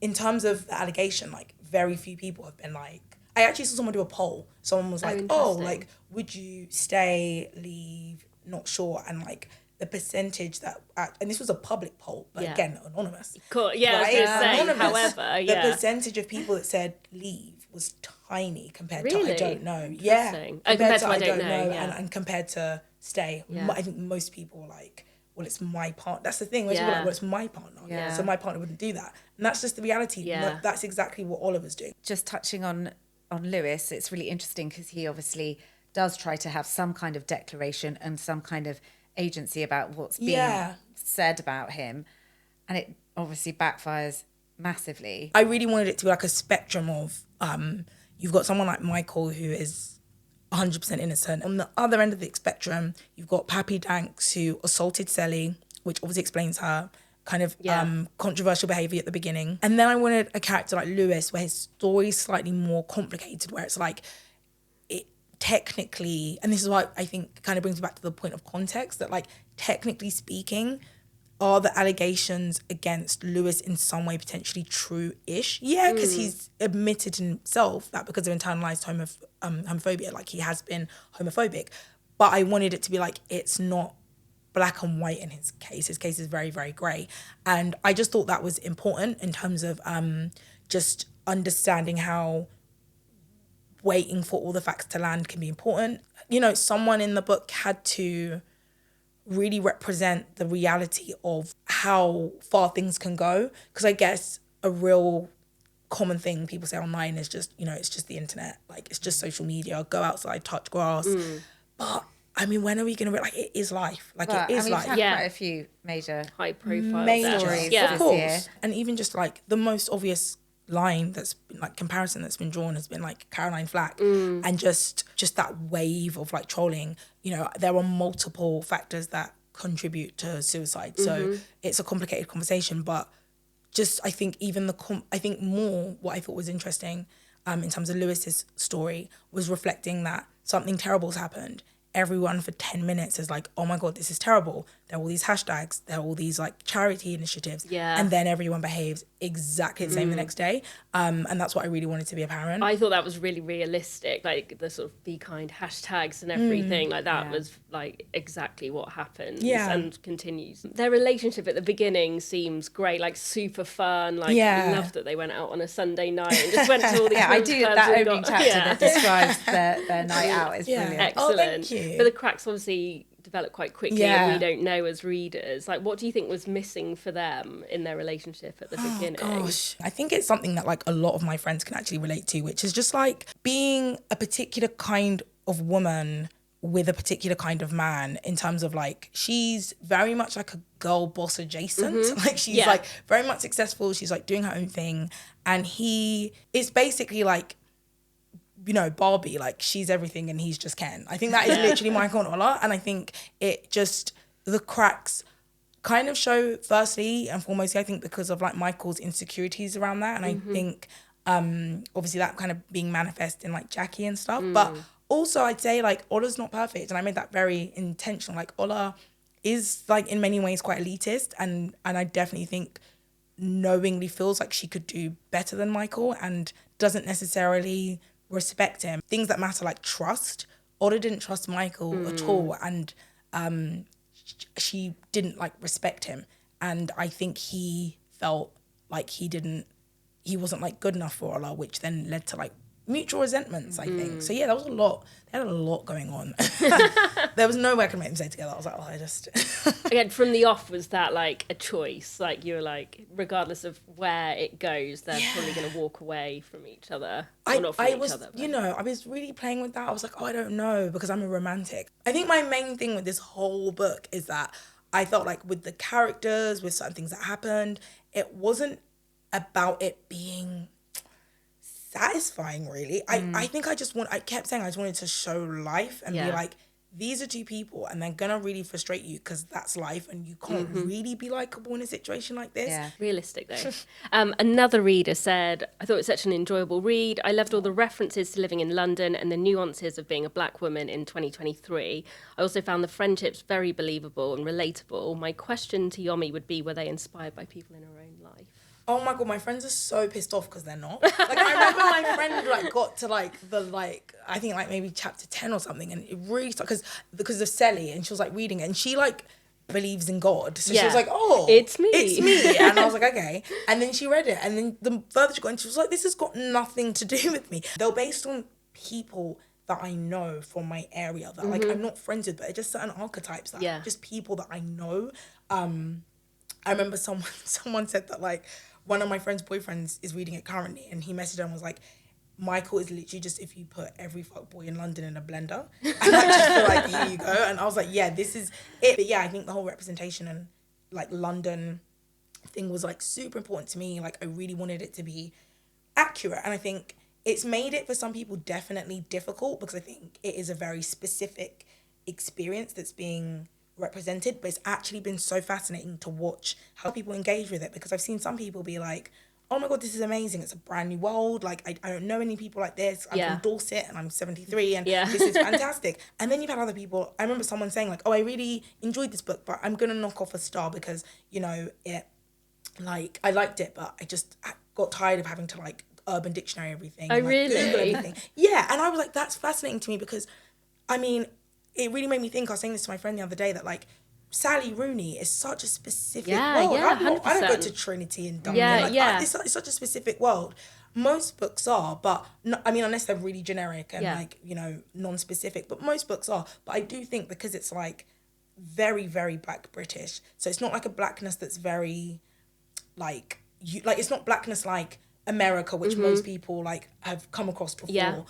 Speaker 2: in terms of the allegation, like very few people have been like, I actually saw someone do a poll. Someone was like, oh, like, would you stay, leave, not sure? And like the percentage that, and this was a public poll, but again, anonymous.
Speaker 3: Cool. Yeah, right? I was gonna say,
Speaker 2: anonymous.
Speaker 3: However,
Speaker 2: the percentage of people that said leave was tiny compared to I don't know. Yeah.
Speaker 3: Compared to I don't know.
Speaker 2: And compared to stay. Yeah. I think most people were like, well, it's my partner. That's the thing. Most people are like, well, it's my partner. Yeah. So my partner wouldn't do that. And that's just the reality. Yeah. That's exactly what Oliver's doing.
Speaker 1: Just touching on Lewis, it's really interesting because he obviously does try to have some kind of declaration and some kind of agency about what's being said about him, and it obviously backfires massively.
Speaker 2: I really wanted it to be like a spectrum of you've got someone like Michael who is 100% innocent. On the other end of the spectrum, you've got Pappy Danks who assaulted Sally, which obviously explains her kind of controversial behaviour at the beginning. And then I wanted a character like Lewis where his story is slightly more complicated, where it's like, it technically, and this is why I think kind of brings me back to the point of context, that like technically speaking, are the allegations against Lewis in some way potentially true-ish? Yeah, because he's admitted himself that because of internalized homophobia, like he has been homophobic. But I wanted it to be like, it's not black and white in his case. His case is very, very grey. And I just thought that was important in terms of just understanding how waiting for all the facts to land can be important. You know, someone in the book had to really represent the reality of how far things can go. Because I guess a real common thing people say online is just, you know, it's just the internet. Like, it's just social media. Go outside, touch grass. But I mean, when are we going to... Like, it is life. Like, it is life.
Speaker 1: We've had quite a few major...
Speaker 3: high-profile
Speaker 1: stories
Speaker 2: of course. And even just, like, the most obvious line that's been like comparison that's been drawn has been like Caroline Flack, and just that wave of like trolling. You know, there are multiple factors that contribute to suicide, so it's a complicated conversation. But just I think even I think more what I thought was interesting in terms of Lewis's story was reflecting that something terrible's happened. Everyone for 10 minutes is like, oh my God, this is terrible. There are all these hashtags. There are all these like charity initiatives.
Speaker 3: Yeah.
Speaker 2: And then everyone behaves exactly the same the next day. And that's what I really wanted to be apparent.
Speaker 3: I thought that was really realistic, like the sort of be kind hashtags and everything. Like that was like exactly what happens and continues. Their relationship at the beginning seems great, like super fun. Like I love that they went out on a Sunday night and just went to all these
Speaker 1: I do that opening chapter that describes their night out is brilliant.
Speaker 3: Excellent.
Speaker 2: Oh, thank you.
Speaker 3: But the cracks obviously develop quite quickly and we don't know as readers. Like, what do you think was missing for them in their relationship at the beginning?
Speaker 2: Gosh, I think it's something that like a lot of my friends can actually relate to, which is just like being a particular kind of woman with a particular kind of man, in terms of like, she's very much like a girl boss adjacent. Like she's like very much successful. She's like doing her own thing. And he is basically like, you know, Barbie, like she's everything and he's just Ken. I think that is literally Michael and Ola. And I think it just, the cracks kind of show firstly and foremost, I think because of like Michael's insecurities around that. And I think obviously that kind of being manifest in like Jackie and stuff. But also I'd say like Ola's not perfect. And I made that very intentional. Like Ola is like in many ways quite elitist. And I definitely think knowingly feels like she could do better than Michael and doesn't necessarily respect him. Things that matter like trust. Ola didn't trust Michael at all, and she didn't like respect him. And I think he felt like he wasn't like good enough for Ola, which then led to like mutual resentments, I think. So yeah, there was a lot. They had a lot going on. There was no way I could make them stay together. I was like, I just...
Speaker 3: Again, from the off, was that like a choice? Like you were like, regardless of where it goes, they're probably going to walk away from each other. Or not from each other. But...
Speaker 2: You know, I was really playing with that. I was like, I don't know, because I'm a romantic. I think my main thing with this whole book is that I felt like with the characters, with certain things that happened, it wasn't about it being satisfying, really. I think I kept saying I just wanted to show life and be like, these are two people and they're gonna really frustrate you because that's life and you can't really be likeable in a situation like this.
Speaker 3: Yeah. Realistic though. Another reader said, I thought it was such an enjoyable read. I loved all the references to living in London and the nuances of being a black woman in 2023. I also found the friendships very believable and relatable. My question to Yomi would be, were they inspired by people in her own life?
Speaker 2: Oh my God, my friends are so pissed off because they're not. Like, I remember my friend like got to like the like, I think like maybe chapter 10 or something, and it really started because of Sally, and she was like reading it and she like believes in God. So she was like, oh,
Speaker 3: it's me.
Speaker 2: And I was like, okay. And then she read it, and then the further she got into, she was like, this has got nothing to do with me. They were based on people that I know from my area that like I'm not friends with, but they're just certain archetypes that just people that I know. I remember someone said that like one of my friend's boyfriends is reading it currently, and he messaged her and was like, Michael is literally just if you put every fuckboy in London in a blender and I just feel like here you go. And I was like, yeah, this is it. But yeah, I think the whole representation and like London thing was like super important to me. Like I really wanted it to be accurate, and I think it's made it for some people definitely difficult because I think it is a very specific experience that's being represented, but it's actually been so fascinating to watch how people engage with it, because I've seen some people be like, oh my God, this is amazing, it's a brand new world, like I don't know any people like this, I'm from Dorset and I'm 73 and this is fantastic. And then you've had other people, I remember someone saying like, oh, I really enjoyed this book, but I'm gonna knock off a star because, you know, it like I liked it, but I just got tired of having to like Urban Dictionary everything.
Speaker 3: Oh,
Speaker 2: and, like,
Speaker 3: really?
Speaker 2: Google everything. Yeah, and I was like, that's fascinating to me because, I mean, it really made me think. I was saying this to my friend the other day that like Sally Rooney is such a specific world. I don't go to Trinity and Dublin. It's such a specific world. Most books are, but I mean, unless they're really generic and like, you know, non-specific. But most books are. But I do think because it's like very, very Black British, so it's not like a blackness that's very like it's not blackness like America, which most people like have come across before. Yeah.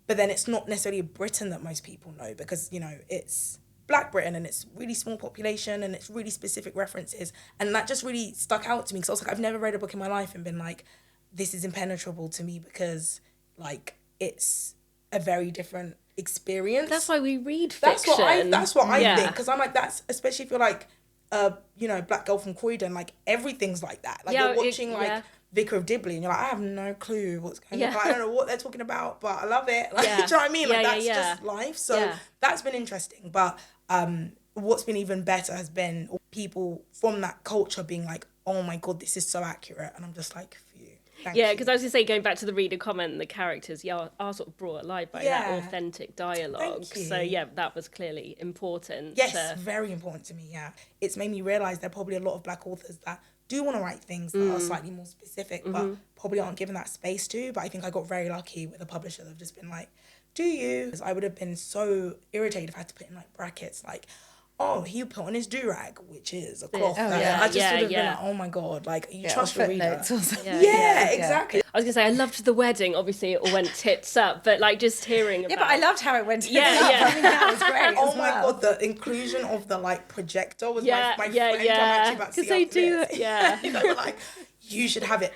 Speaker 2: But then it's not necessarily a Britain that most people know because, you know, it's Black Britain and it's really small population and it's really specific references. And that just really stuck out to me because I was like, I've never read a book in my life and been like, this is impenetrable to me because like it's a very different experience.
Speaker 3: That's why we read fiction.
Speaker 2: That's what I think, because I'm like, that's, especially if you're like you know, black girl from Croydon, like everything's like that. Like you're watching Vicar of Dibley and you're like, I have no clue what's going on. Like, I don't know what they're talking about, but I love it. Like, do you know what I mean? Like that's just life. So that's been interesting. But what's been even better has been people from that culture being like, oh my God, this is so accurate. And I'm just like, phew.
Speaker 3: Because I was going to say, going back to the reader comment, the characters are sort of brought alive by that authentic dialogue. So that was clearly important.
Speaker 2: Yes, very important to me, It's made me realise there are probably a lot of black authors that do want to write things that are slightly more specific, but probably aren't given that space to. But I think I got very lucky with a publisher that have just been like, do you? Because I would have been so irritated if I had to put in like brackets, like, oh, he put on his do-rag, which is a cloth. I just would have been like, oh my God, like, you trust your reader. Exactly.
Speaker 3: I was going to say, I loved the wedding. Obviously, it all went tits up, but like just hearing about...
Speaker 1: Yeah, but I loved how it went tits up. I think that was great
Speaker 2: Oh my God, the inclusion of the like projector was my friend. I'm actually about to see
Speaker 3: they do,
Speaker 2: They were like, you should have it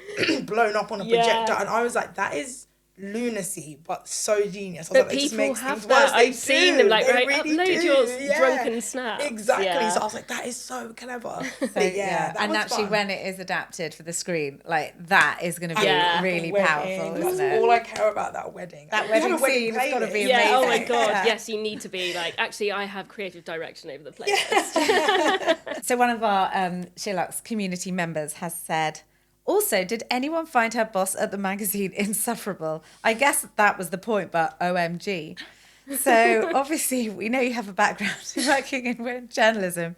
Speaker 2: blown up on a projector. And I was like, that is lunacy, but so genius.
Speaker 3: But like, people have that. I've seen them like, right, really upload your drunken snaps.
Speaker 2: Exactly. So I was like, that is so clever. So,
Speaker 1: and actually, when it is adapted for the screen, like that is going to be really powerful.
Speaker 2: That's all I care about. That wedding.
Speaker 1: That wedding scene has got to be amazing.
Speaker 3: Oh my God. Yes, you need to be like. Actually, I have creative direction over the playlist.
Speaker 1: So one of our SheerLuxe community members has said, also, did anyone find her boss at the magazine insufferable? I guess that was the point, but OMG. So obviously, we know you have a background working in journalism.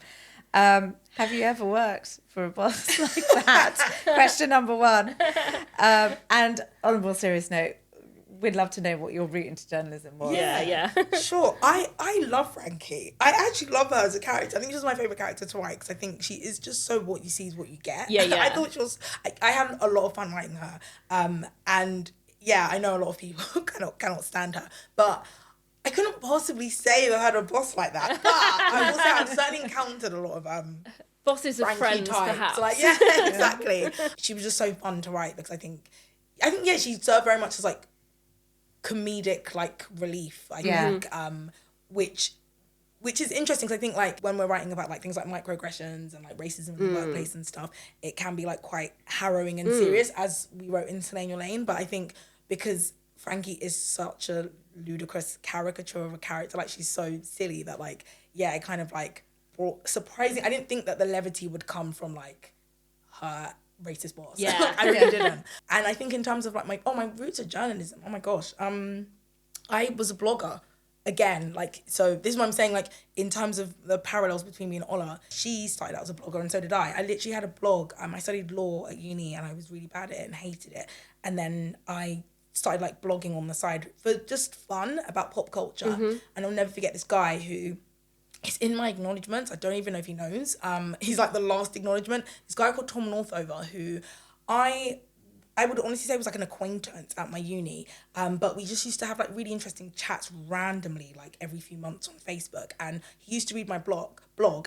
Speaker 1: Have you ever worked for a boss like that? Question number one. And on a more serious note, we'd love to know what your route into journalism was.
Speaker 2: Sure. I love Frankie. I actually love her as a character. I think she's my favourite character to write because I think she is just so what you see is what you get. I thought she was... I had a lot of fun writing her. And I know a lot of people cannot stand her. But I couldn't possibly say that I had a boss like that. But I will say I've certainly encountered a lot of...
Speaker 3: bosses of friends,
Speaker 2: types.
Speaker 3: Perhaps.
Speaker 2: Like, exactly. She was just so fun to write because I think she served very much as like comedic like relief, I think, which is interesting because I think like when we're writing about like things like microaggressions and like racism in the workplace and stuff, it can be like quite harrowing and serious, as we wrote in Slane Your Lane. But I think because Frankie is such a ludicrous caricature of a character, like she's so silly that like it kind of like brought surprising. I didn't think that the levity would come from like her racist boss. I really didn't. And I think in terms of like my roots of journalism, oh my gosh, I was a blogger again, like, so this is what I'm saying, like in terms of the parallels between me and Ola. She started out as a blogger and so did I literally had a blog. I studied law at uni and I was really bad at it and hated it, and then I started like blogging on the side for just fun about pop culture. And I'll never forget this guy who... It's in my acknowledgements. I don't even know if he knows. He's like the last acknowledgement. This guy called Tom Northover, who I would honestly say was like an acquaintance at my uni. But we just used to have like really interesting chats randomly, like every few months on Facebook. And he used to read my blog,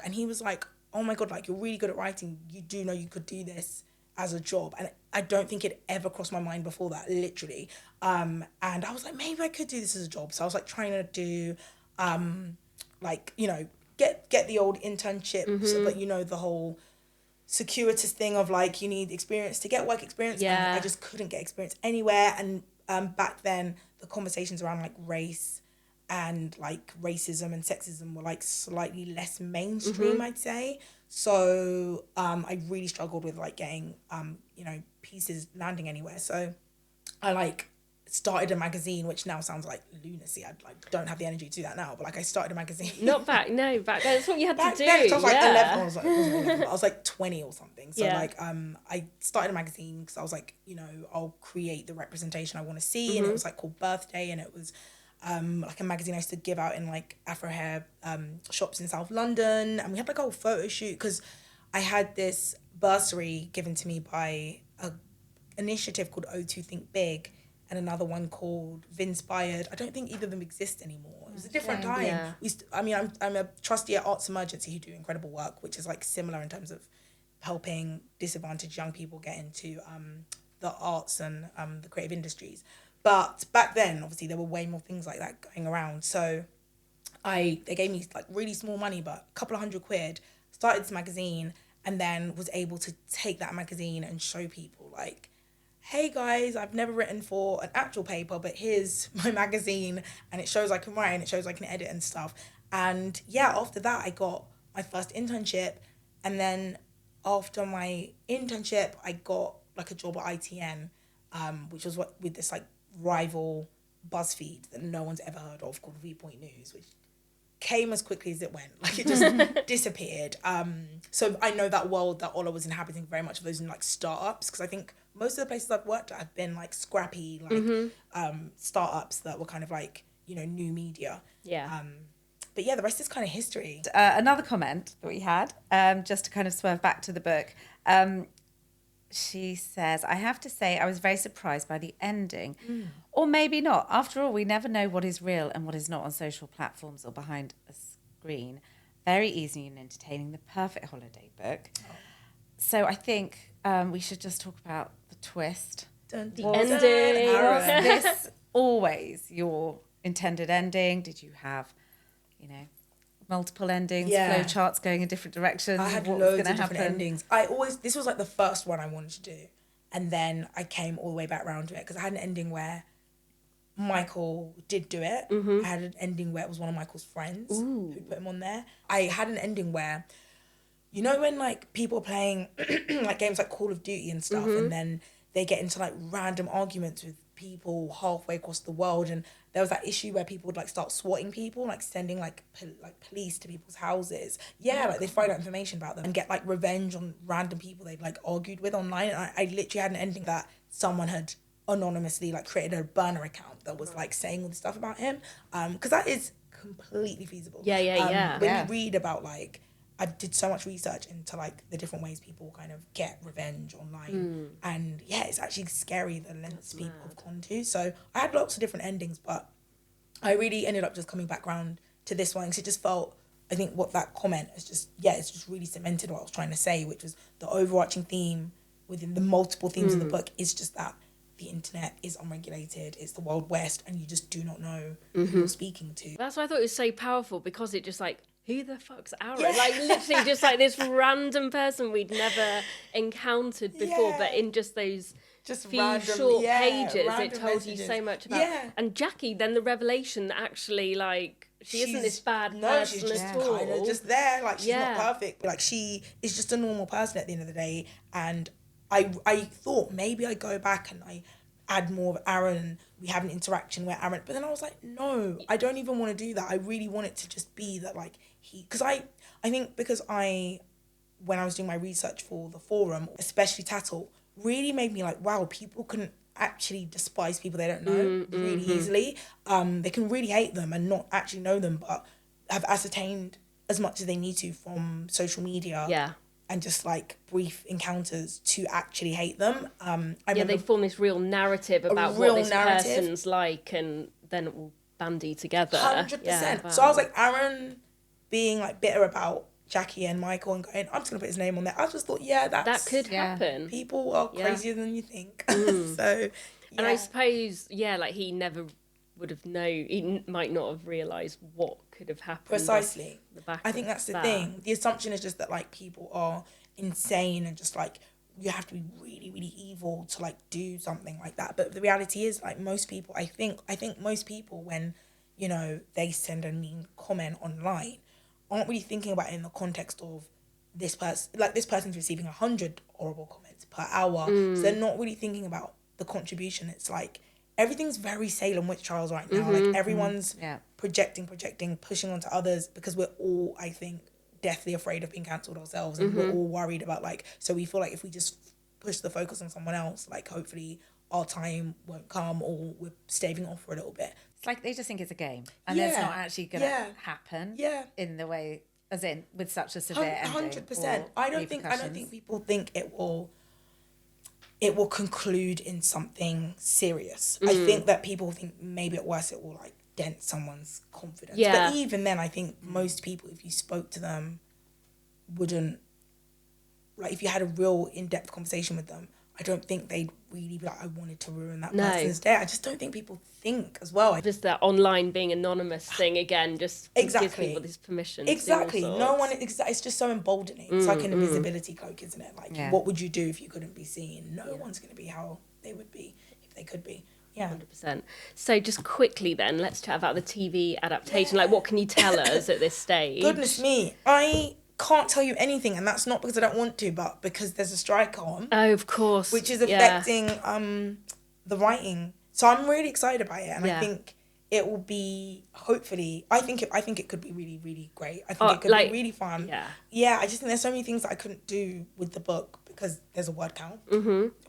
Speaker 2: and he was like, oh my God, like you're really good at writing. You do know you could do this as a job. And I don't think it ever crossed my mind before that, literally. And I was like, maybe I could do this as a job. So I was like trying to do... like, you know, get the old internship, so that, you know, the whole circuitous thing of like, you need experience to get work experience. And I just couldn't get experience anywhere. And back then, the conversations around like race and like racism and sexism were like slightly less mainstream, I'd say. So I really struggled with like getting, you know, pieces landing anywhere. So I like... started a magazine, which now sounds like lunacy. I like don't have the energy to do that now, but like I started a magazine.
Speaker 3: Back then. That's what you had to do.
Speaker 2: Then, so I was like 11. I was like 20 or something. So like I started a magazine because I was like, you know, I'll create the representation I want to see, and it was like called Birthday, and it was like a magazine I used to give out in like Afro hair shops in South London, and we had like a whole photo shoot because I had this bursary given to me by a initiative called O2 Think Big, and another one called Vinspired. I don't think either of them exist anymore. It was a different time. I'm a trustee at Arts Emergency who do incredible work, which is like similar in terms of helping disadvantaged young people get into the arts and the creative industries. But back then, obviously, there were way more things like that going around. So they gave me like really small money, but a couple of £100, started this magazine, and then was able to take that magazine and show people like, hey guys, I've never written for an actual paper, but here's my magazine, and it shows I can write and it shows I can edit and stuff. And yeah, after that, I got my first internship, and then after my internship, I got like a job at ITN, which was with this like rival BuzzFeed that no one's ever heard of called Viewpoint News, which came as quickly as it went. Like it just disappeared. So I know that world that Ola was inhabiting very much of those in like startups, because I think most of the places I've worked at have been like scrappy, like startups that were kind of like, you know, new media.
Speaker 3: Yeah.
Speaker 2: But yeah, the rest is kind of history.
Speaker 1: Another comment that we had, just to kind of swerve back to the book. She says, I have to say I was very surprised by the ending. Or maybe not. After all, we never know what is real and what is not on social platforms or behind a screen. Very easy and entertaining, the perfect holiday book. Oh. So I think we should just talk about the twist.
Speaker 3: The ending.
Speaker 1: Was this always your intended ending? Did you have, you know, multiple endings, flow charts going in different directions?
Speaker 2: I had
Speaker 1: what
Speaker 2: loads
Speaker 1: was
Speaker 2: of
Speaker 1: gonna
Speaker 2: different endings. This was like the first one I wanted to do. And then I came all the way back around to it, because I had an ending where Michael did do it. I had an ending where it was one of Michael's friends who put him on there. I had an ending where, you know, when like people are playing like games like Call of Duty and stuff, and then they get into like random arguments with people halfway across the world, and there was that issue where people would like start swatting people, like sending like police to people's houses. Yeah, like they'd find out information about them and get like revenge on random people they'd like argued with online. And I literally had an ending that someone had anonymously like created a burner account that was like saying all the stuff about him, because that is completely feasible.
Speaker 3: When
Speaker 2: you read about like, I did so much research into like the different ways people kind of get revenge online, and yeah, it's actually scary the lengths people have gone to. So I had lots of different endings, but I really ended up just coming back around to this one, because it just felt, I think what that comment is just, it's just really cemented what I was trying to say, which was the overarching theme within the multiple themes of the book is just that the internet is unregulated, it's the Wild West, and you just do not know who you're speaking to.
Speaker 3: That's why I thought it was so powerful, because it just like, who the fuck's Aaron? Yeah. Like literally just like this random person we'd never encountered before, but in just those few
Speaker 2: random,
Speaker 3: short pages, it told
Speaker 2: messages.
Speaker 3: you so much about. Yeah. And Jackie, then the revelation that actually like she's isn't this bad person
Speaker 2: she's just
Speaker 3: at all.
Speaker 2: Kind of just there, like she's not perfect. Like she is just a normal person at the end of the day. And I thought maybe I go back and I add more of Aaron, we have an interaction where Aaron, but then I was like, no, I don't even want to do that. I really want it to just be that like because I think because when I was doing my research for the forum, especially Tattle, really made me like, wow, people can actually despise people they don't know really easily. They can really hate them and not actually know them, but have ascertained as much as they need to from social media. Yeah. And just like brief encounters to actually hate them.
Speaker 3: They form this real narrative about what this person's like, and then it will bandy together.
Speaker 2: 100%. Yeah, wow. So I was like, Aaron being like bitter about Jackie and Michael and going, I'm just gonna put his name on there. I just thought, that
Speaker 3: could happen.
Speaker 2: People are crazier than you think. So,
Speaker 3: and I suppose, like he never would have known. He might not have realised what could have happened.
Speaker 2: Precisely. I think that's the thing. The assumption is just that like people are insane and just like you have to be really, really evil to like do something like that. But the reality is like most people, I think most people when, you know, they send a mean comment online aren't really thinking about it in the context of this person's receiving 100 horrible comments per hour. So they're not really thinking about the contribution. It's like everything's very Salem witch trials right now. Like everyone's projecting, pushing onto others because we're all, I think, deathly afraid of being cancelled ourselves, and we're all worried about like, so we feel like if we just push the focus on someone else, like hopefully our time won't come, or we're staving off for a little bit.
Speaker 1: It's like they just think it's a game, and it's not actually going to happen in the way, as in with such a severe ending.
Speaker 2: 100%. I don't think people think it will conclude in something serious. I think that people think maybe at worst it will like dent someone's confidence. But even then, I think most people, if you spoke to them, wouldn't, like if you had a real in-depth conversation with them, I don't think they'd really be like, I wanted to ruin that
Speaker 3: No.
Speaker 2: person's day. I just don't think people think as well.
Speaker 3: Just that online being anonymous thing again, just gives
Speaker 2: Exactly.
Speaker 3: people this permission.
Speaker 2: Exactly.
Speaker 3: To do all
Speaker 2: No
Speaker 3: sorts.
Speaker 2: one, it's just so emboldening. It's like an invisibility cloak, isn't it? Like,
Speaker 1: Yeah.
Speaker 2: what would you do if you couldn't be seen? No one's going to be how they would be if they could be. Yeah.
Speaker 3: 100%. So just quickly then, let's chat about the TV adaptation. Like, what can you tell us at this stage?
Speaker 2: Goodness me. I can't tell you anything, and that's not because I don't want to, but because there's a strike on.
Speaker 3: Oh, of course.
Speaker 2: Which is affecting the writing. So I'm really excited about it, and I think it will be, hopefully, I think it could be really, really great. I think it could be really fun. Yeah, I just think there's so many things that I couldn't do with the book because there's a word count.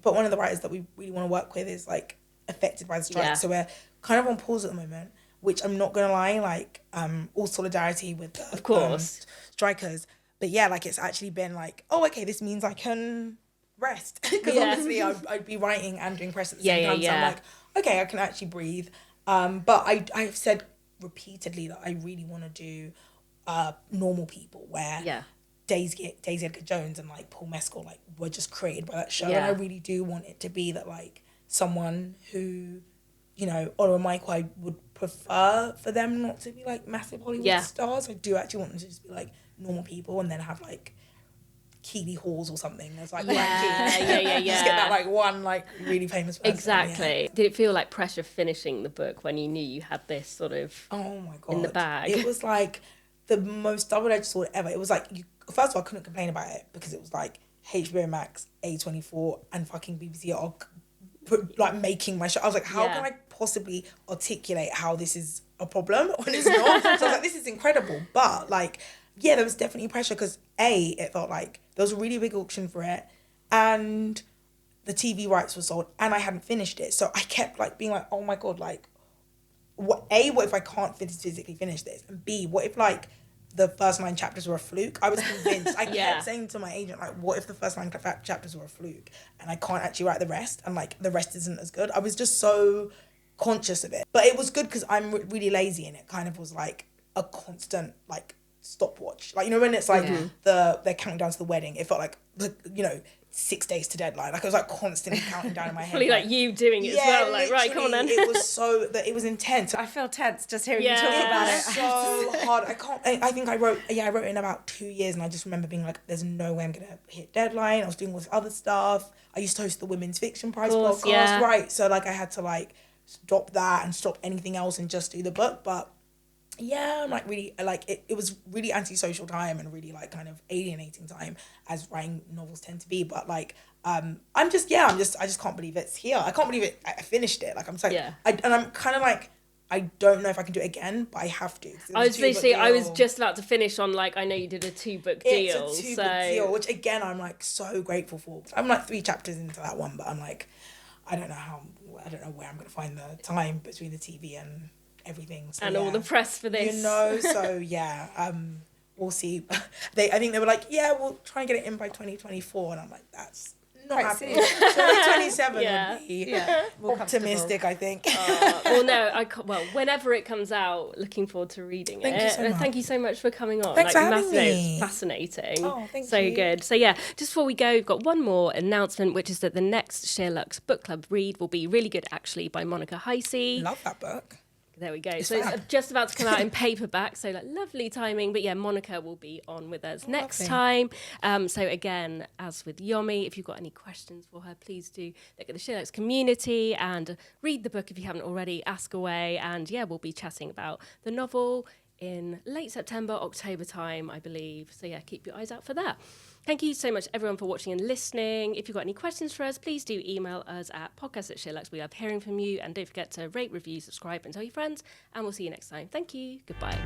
Speaker 2: But one of the writers that we really want to work with is like affected by the strike, so we're kind of on pause at the moment, which I'm not gonna lie, like all solidarity with the
Speaker 3: of course
Speaker 2: strikers. But yeah, like it's actually been like, oh, okay, this means I can rest. Because obviously I'd be writing and doing press at the same time. So I'm like, okay, I can actually breathe. But I've said repeatedly that I really want to do normal people where Daisy Edgar Jones and like Paul Mescal like were just created by that show. And I really do want it to be that like someone who, you know, Ola and Michael, I would prefer for them not to be like massive Hollywood stars. I do actually want them to just be like normal people and then have like Keeley Halls or something. There's like
Speaker 3: yeah.
Speaker 2: Just get that like one like really famous person.
Speaker 3: Exactly. Did it feel like pressure finishing the book when you knew you had this sort of
Speaker 2: oh my God,
Speaker 3: in the bag?
Speaker 2: It was like the most double-edged sword ever. It was like, first of all, I couldn't complain about it because it was like HBO Max, A24 and fucking BBC are like making my show. I was like, how can I possibly articulate how this is a problem when it's not? So I was like, this is incredible. But like, yeah, there was definitely pressure because it felt like there was a really big auction for it and the TV rights were sold and I hadn't finished it. So I kept like being like, oh my God, like what if I can't physically finish this? And B, what if like the first 9 chapters were a fluke? I was convinced. I kept saying to my agent, like, what if the first 9 chapters were a fluke and I can't actually write the rest and like the rest isn't as good? I was just so conscious of it. But it was good because I'm really lazy and it kind of was like a constant like stopwatch. Like, you know, when it's like they're counting down to the wedding, it felt like, you know, 6 days to deadline. Like I was like constantly counting down in my head.
Speaker 3: Probably like you doing it as well. Like, right, come on then.
Speaker 2: It was so that it was intense.
Speaker 1: I feel tense just hearing you talk about it.
Speaker 2: So hard. I think I wrote it in about 2 years and I just remember being like, there's no way I'm gonna hit deadline. I was doing all this other stuff. I used to host the Women's Fiction Prize podcast, right? So like I had to like stop that and stop anything else and just do the book. But yeah, I'm like really like it was really antisocial time and really like kind of alienating time as writing novels tend to be. But like I just can't believe it's here. I can't believe it. I finished it. Like I'm like and I'm kind of like I don't know if I can do it again, but I have to.
Speaker 3: I was literally, I was just about to finish on like, I know you did a 2-book deal.
Speaker 2: It's a 2-book deal, which again I'm like so grateful for. I'm like 3 chapters into that one, but I'm like I don't know where I'm gonna find the time between the TV and everything. So,
Speaker 3: and all the press for this.
Speaker 2: You know, so yeah, we'll see. I think they were like, yeah, we'll try and get it in by 2024. And I'm like, that's not happening. 2027 would be optimistic, I think.
Speaker 3: Well, no, whenever it comes out, looking forward to reading
Speaker 2: it.
Speaker 3: You so much. Thank you so much for coming on.
Speaker 2: Thanks for having me.
Speaker 3: It's fascinating.
Speaker 2: Oh, thank you.
Speaker 3: So good. So yeah, just before we go, we've got one more announcement, which is that the next SheerLuxe Book Club read will be Really Good Actually by Monica Heisey.
Speaker 2: Love that book.
Speaker 3: There we go. It's just about to come out in paperback, so like lovely timing. But yeah, Monica will be on with us next time. So again, as with Yomi, if you've got any questions for her, please do look at the SheerLuxe Community and read the book if you haven't already. Ask away, and yeah, we'll be chatting about the novel in late September, October time, I believe. So yeah, keep your eyes out for that. Thank you so much, everyone, for watching and listening. If you've got any questions for us, please do email us at podcast@SheerLuxe. We love hearing from you. And don't forget to rate, review, subscribe, and tell your friends. And we'll see you next time. Thank you. Goodbye.